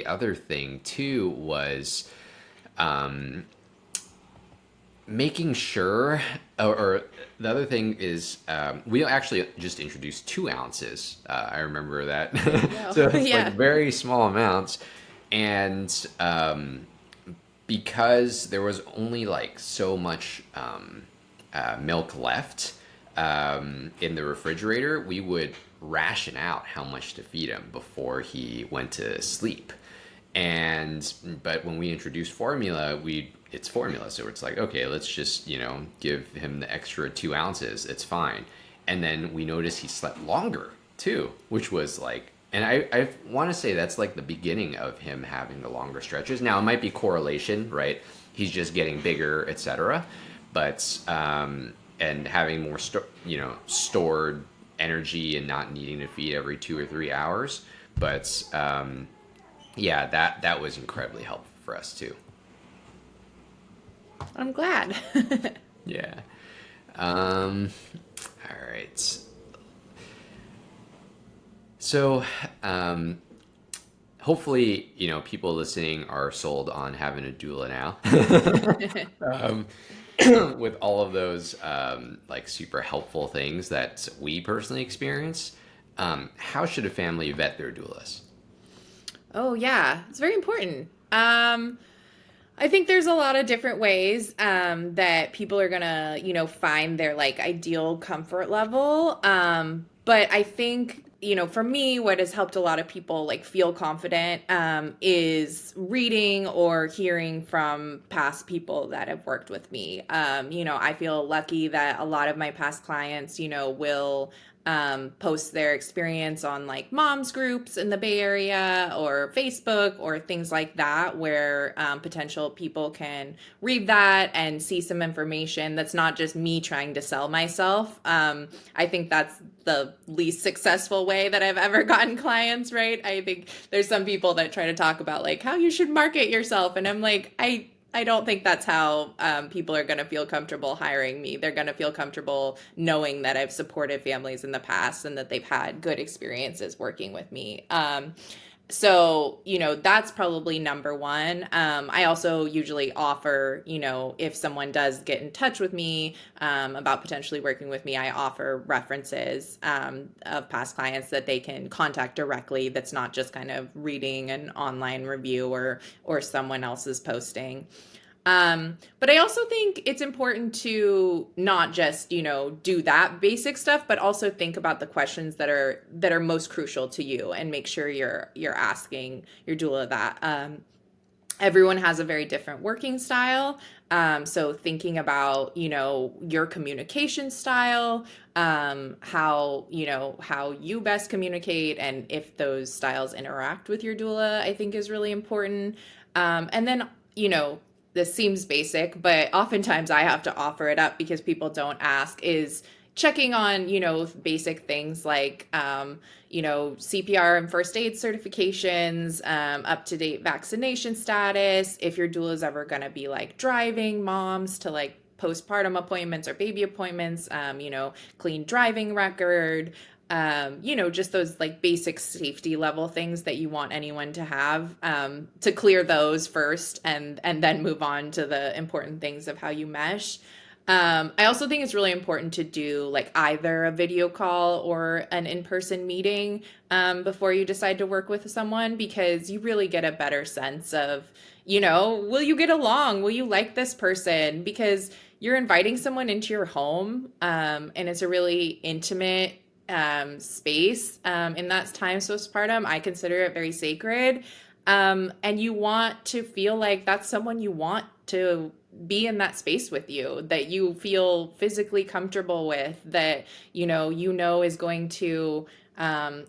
other thing too was making sure, or the other thing is we actually just introduced 2 ounces. I remember that. So it's like Yeah. very small amounts. And because there was only like so much milk left in the refrigerator, we would ration out how much to feed him before he went to sleep. And but when we introduced formula, it's formula, so it's like, okay, let's just give him the extra 2 ounces. It's fine. And then we noticed he slept longer too, which was like, and I want to say that's like the beginning of him having the longer stretches. Now it might be correlation, right? He's just getting bigger, etc. But and having more stored energy and not needing to feed every 2 or 3 hours. But yeah, that was incredibly helpful for us too. I'm glad. Yeah. All right. So, hopefully, people listening are sold on having a doula now. um, with all of those like super helpful things that we personally experience. How should a family vet their doulas? Oh yeah, it's very important. I think there's a lot of different ways that people are gonna, find their like ideal comfort level. But I think, for me, what has helped a lot of people like feel confident is reading or hearing from past people that have worked with me. I feel lucky that a lot of my past clients, will post their experience on like moms groups in the Bay Area or Facebook or things like that, where potential people can read that and see some information that's not just me trying to sell myself. I think that's the least successful way that I've ever gotten clients, right? I think there's some people that try to talk about like how you should market yourself. And I'm like, I don't think that's how people are going to feel comfortable hiring me. They're going to feel comfortable knowing that I've supported families in the past and that they've had good experiences working with me. So, that's probably number one. I also usually offer, if someone does get in touch with me about potentially working with me, I offer references of past clients that they can contact directly. That's not just kind of reading an online review or someone else's posting. But I also think it's important to not just, do that basic stuff, but also think about the questions that are most crucial to you and make sure you're asking your doula that. Everyone has a very different working style. So thinking about, your communication style, how you best communicate and if those styles interact with your doula, I think is really important. And then, this seems basic, but oftentimes I have to offer it up because people don't ask, is checking on, basic things like, CPR and first aid certifications, up-to-date vaccination status, if your doula is ever going to be like driving moms to like postpartum appointments or baby appointments, clean driving record, just those like basic safety level things that you want anyone to have, to clear those first and then move on to the important things of how you mesh. I also think it's really important to do like either a video call or an in-person meeting before you decide to work with someone, because you really get a better sense of, will you get along? Will you like this person? Because you're inviting someone into your home, and it's a really intimate space in that time postpartum. I consider it very sacred. And you want to feel like that's someone you want to be in that space with you, that you feel physically comfortable with, that is going to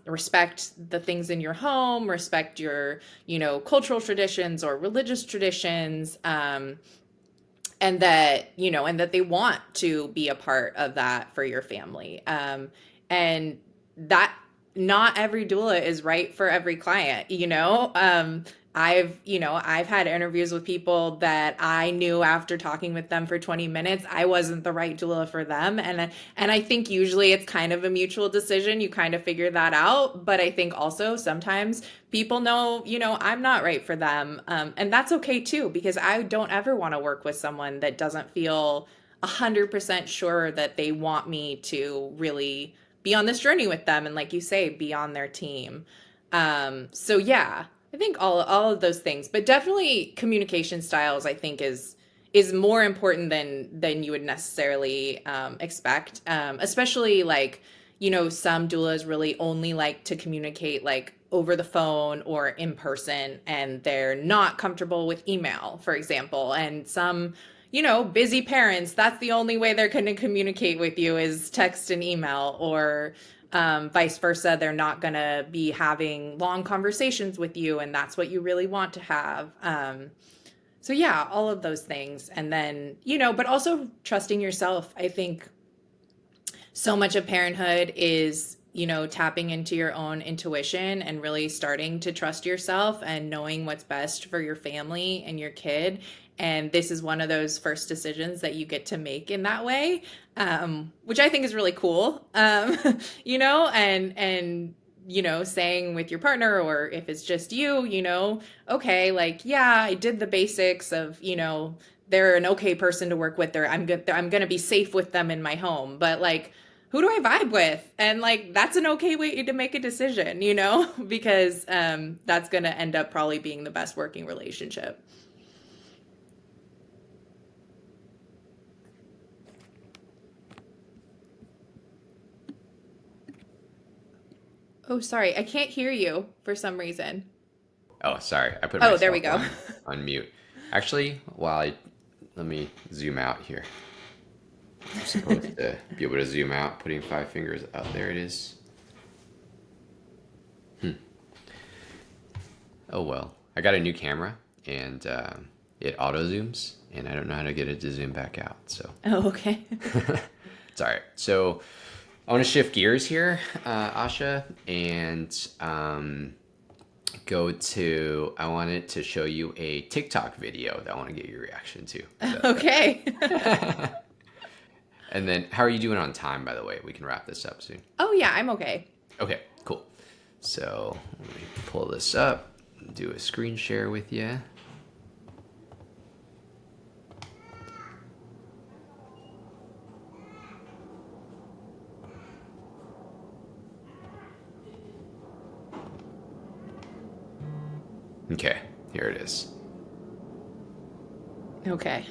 respect the things in your home, respect your cultural traditions or religious traditions, and that they want to be a part of that for your family. And that not every doula is right for every client. I've had interviews with people that I knew after talking with them for 20 minutes, I wasn't the right doula for them. And I think usually it's kind of a mutual decision. You kind of figure that out. But I think also sometimes people know, I'm not right for them. And that's okay too, because I don't ever want to work with someone that doesn't feel 100% sure that they want me to really be on this journey with them. And like you say, be on their team. So yeah, I think all of those things, but definitely communication styles, I think is more important than you would necessarily expect. Especially like, some doulas really only like to communicate like over the phone or in person, and they're not comfortable with email, for example. And some, busy parents, that's the only way they're going to communicate with you is text and email, or vice versa. They're not going to be having long conversations with you, and that's what you really want to have. So yeah, all of those things. And then, but also trusting yourself. I think so much of parenthood is, tapping into your own intuition and really starting to trust yourself and knowing what's best for your family and your kid. And this is one of those first decisions that you get to make in that way, which I think is really cool. Saying with your partner, or if it's just you, okay, like, yeah, I did the basics of, they're an okay person to work with. I'm good. I'm going to be safe with them in my home. But like, who do I vibe with? And like, that's an okay way to make a decision, because that's going to end up probably being the best working relationship. Oh, sorry. I can't hear you for some reason. Oh, sorry. I put Oh, there we myself go. on mute. Actually, let me zoom out here. I'm supposed to be able to zoom out, putting five fingers out. There it is. Oh well. I got a new camera and it auto zooms, and I don't know how to get it to zoom back out. So Oh, okay. it's all right. So I want to shift gears here, Asha, and I wanted to show you a TikTok video that I want to get your reaction to. Okay. And then, how are you doing on time, by the way? We can wrap this up soon. Oh, yeah, I'm okay. Okay, cool. So let me pull this up, do a screen share with you. Okay, here it is. Okay.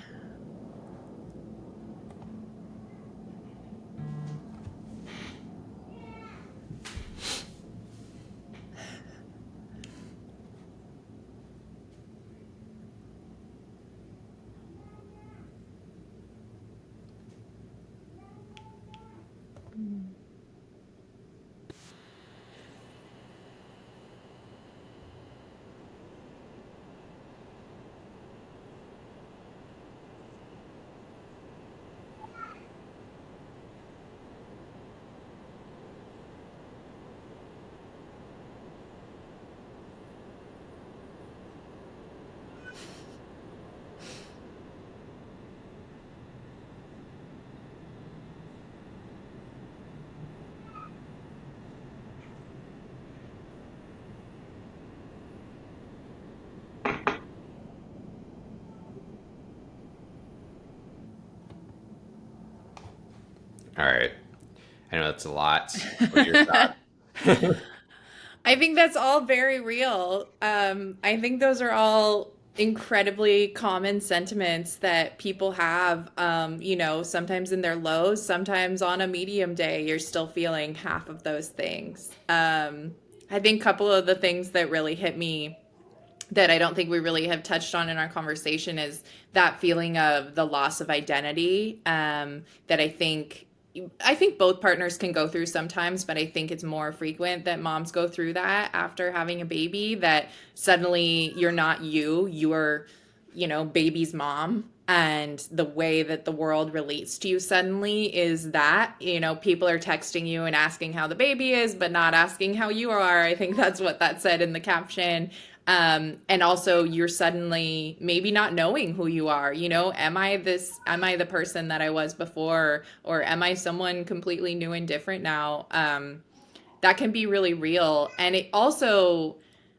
All right. I know that's a lot. What are your thoughts? I think that's all very real. I think those are all incredibly common sentiments that people have. Sometimes in their lows, sometimes on a medium day, you're still feeling half of those things. I think a couple of the things that really hit me that I don't think we really have touched on in our conversation is that feeling of the loss of identity, that I think both partners can go through sometimes, but I think it's more frequent that moms go through that after having a baby, that suddenly you're not you're, baby's mom. And the way that the world relates to you suddenly is that, people are texting you and asking how the baby is, but not asking how you are. I think that's what that said in the caption. And also you're suddenly maybe not knowing who you are. Am I the person that I was before, or am I someone completely new and different now? That can be really real. And it also,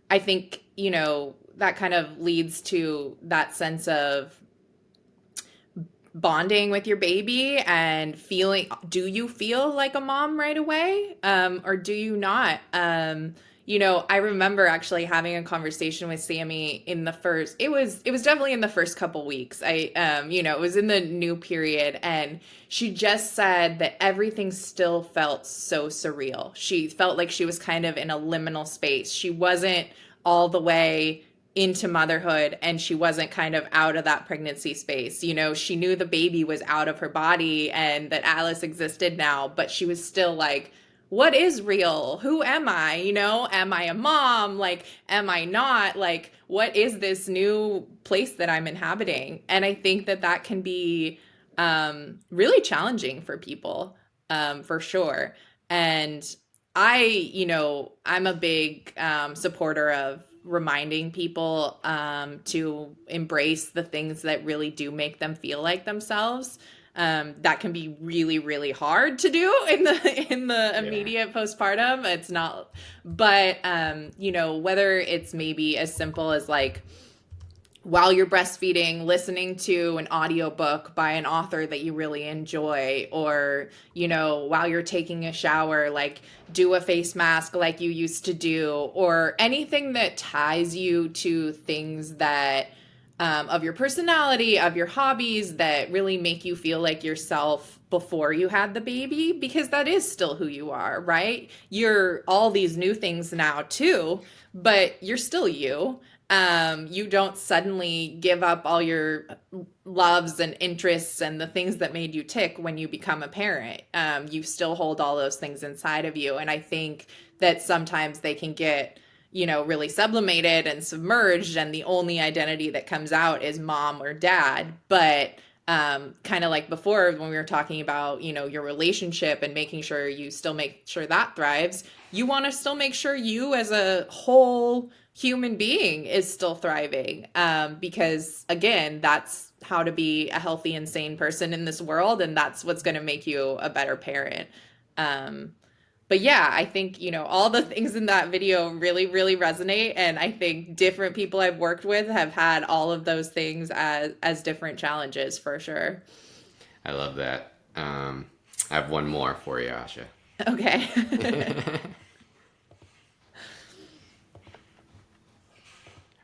I think, that kind of leads to that sense of bonding with your baby and feeling, do you feel like a mom right away, or do you not? I remember actually having a conversation with Sammy in the first, it was definitely in the first couple weeks. It was in the new period, and she just said that everything still felt so surreal. She felt like she was kind of in a liminal space. She wasn't all the way into motherhood, and she wasn't kind of out of that pregnancy space. She knew the baby was out of her body and that Alice existed now, but she was still like, what is real? Who am I? Am I a mom? Like, am I not? Like, what is this new place that I'm inhabiting? And I think that that can be really challenging for people, for sure. And I'm a big supporter of reminding people to embrace the things that really do make them feel like themselves. That can be really, really hard to do in the Yeah. immediate postpartum. It's not, but whether it's maybe as simple as like while you're breastfeeding, listening to an audiobook by an author that you really enjoy, or, while you're taking a shower, like do a face mask like you used to do, or anything that ties you to things that of your personality, of your hobbies that really make you feel like yourself before you had the baby, because that is still who you are, right? You're all these new things now too, but you're still you. You don't suddenly give up all your loves and interests and the things that made you tick when you become a parent. You still hold all those things inside of you. And I think that sometimes they can get, really sublimated and submerged, and the only identity that comes out is mom or dad. But kind of like before when we were talking about, your relationship and making sure you still make sure that thrives, you want to still make sure you as a whole human being is still thriving, because again, that's how to be a healthy and sane person in this world, and that's what's going to make you a better parent. um, but yeah, I think, all the things in that video really, really resonate. And I think different people I've worked with have had all of those things as different challenges for sure. I love that. I have one more for you, Asha. Okay.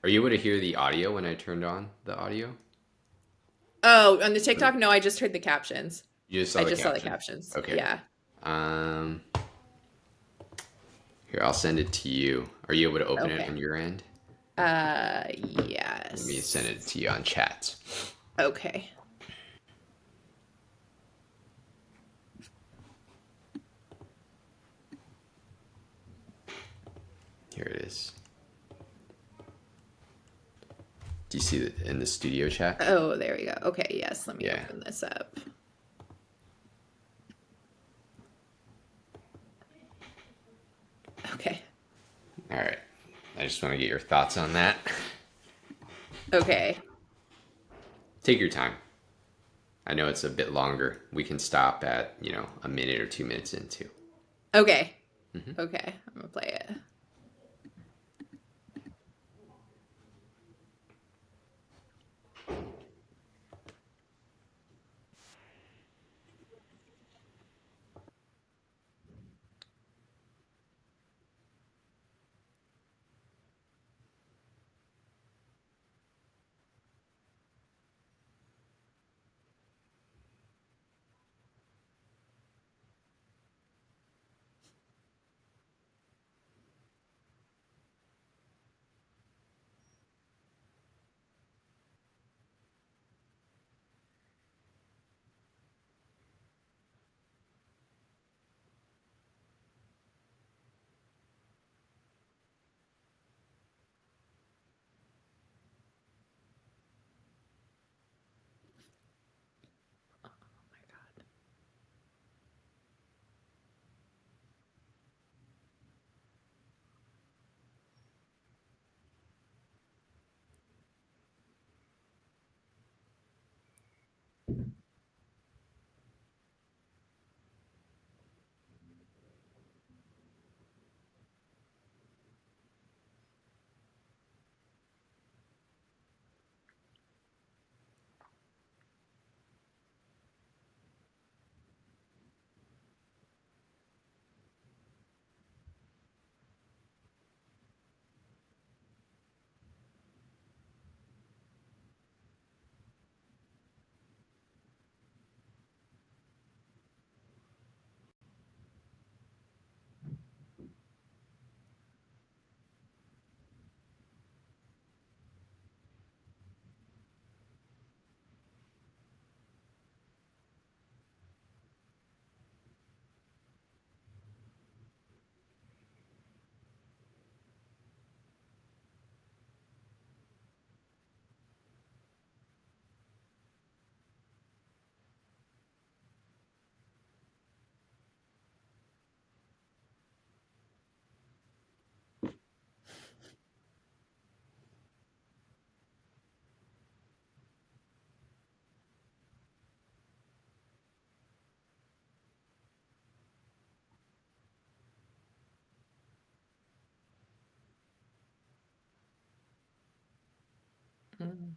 Are you able to hear the audio when I turned on the audio? Oh, on the TikTok? No, I just heard the captions. You just saw I the just saw the caption. captions. Okay. Yeah. Um, Here, I'll send it to you. Are you able to open it Okay. on your end? Let me send Yes. it to you on chat. Okay. Here it is. Do you see it in the studio chat? Oh, there we go. Okay, yes, let me Yeah. open this up. Okay. All right. I just want to get your thoughts on that. Okay. Take your time. I know it's a bit longer. We can stop at, a minute or 2 minutes into. Okay. Okay. I'm gonna play it. Mm.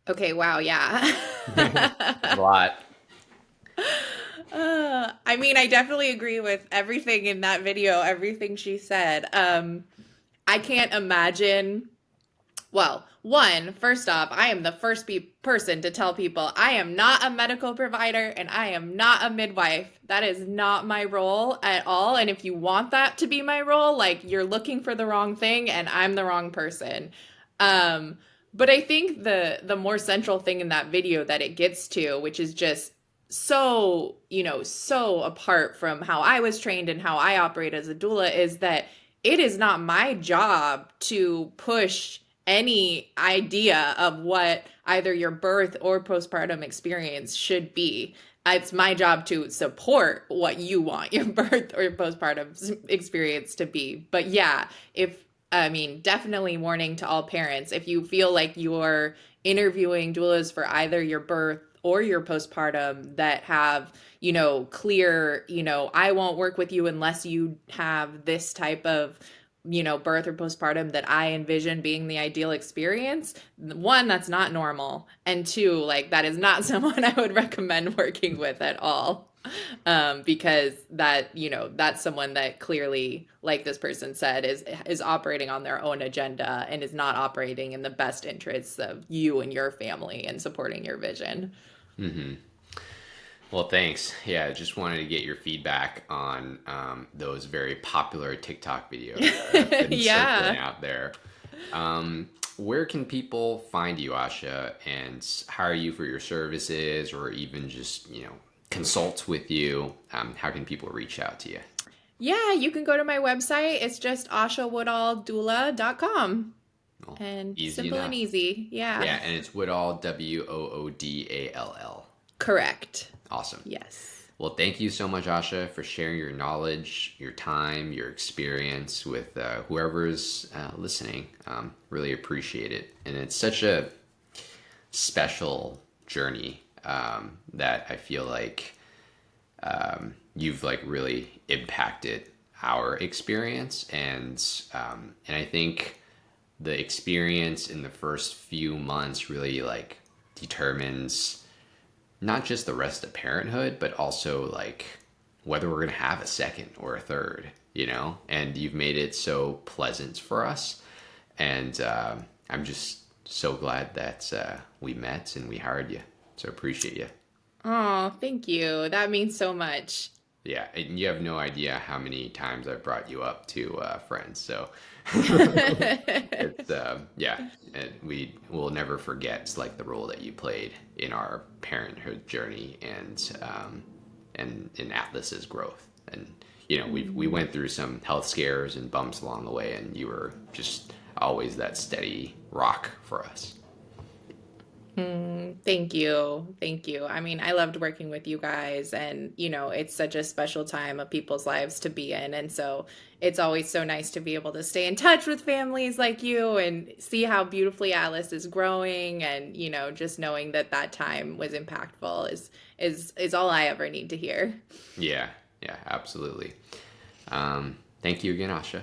Okay, wow, It's a yeah. lot. I mean, I definitely agree with everything in that video, everything she said. I can't imagine. Well, one, first off, I am the first person to tell people I am not a medical provider and I am not a midwife. That is not my role at all. And if you want that to be my role, like you're looking for the wrong thing and I'm the wrong person. Um, but I think the more central thing in that video that it gets to, which is just so, so apart from how I was trained and how I operate as a doula, is that it is not my job to push any idea of what either your birth or postpartum experience should be. It's my job to support what you want your birth or your postpartum experience to be. But yeah, if I mean, definitely warning to all parents, if you feel like you're interviewing doulas for either your birth or your postpartum that have, clear, I won't work with you unless you have this type of, birth or postpartum that I envision being the ideal experience. One, that's not normal. And two, like that is not someone I would recommend working with at all. Because that, that's someone that clearly, like this person said, is operating on their own agenda and is not operating in the best interests of you and your family and supporting your vision. Hmm. Well, thanks. Yeah, I just wanted to get your feedback on those very popular TikTok videos that have been circling Yeah. out there. Where can people find you, Asha, and hire you for your services, or even just consult with you? How can people reach out to you? Yeah, you can go to my website. It's just ashawooddalldoula.com. Well, And easy simple and enough. easy. Yeah. Yeah, and it's Woodall, Woodall. Correct. Awesome. Yes. Well, thank you so much, Asha, for sharing your knowledge, your time, your experience with whoever's listening. Really appreciate it. And it's such a special journey that I feel like you've like really impacted our experience, and I think the experience in the first few months really like determines not just the rest of parenthood, but also like whether we're going to have a second or a third, and you've made it so pleasant for us. And I'm just so glad that we met and we hired you. So appreciate you. Oh, thank you. That means so much. Yeah, and you have no idea how many times I've brought you up to friends. So it's yeah, and we will never forget like the role that you played in our parenthood journey and in Atlas's growth. And we went through some health scares and bumps along the way, and you were just always that steady rock for us. Thank you. Thank you. I mean, I loved working with you guys, and it's such a special time of people's lives to be in. And so it's always so nice to be able to stay in touch with families like you and see how beautifully Atlas is growing. And, just knowing that that time was impactful is all I ever need to hear. Yeah, yeah, absolutely. Thank you again, Asha.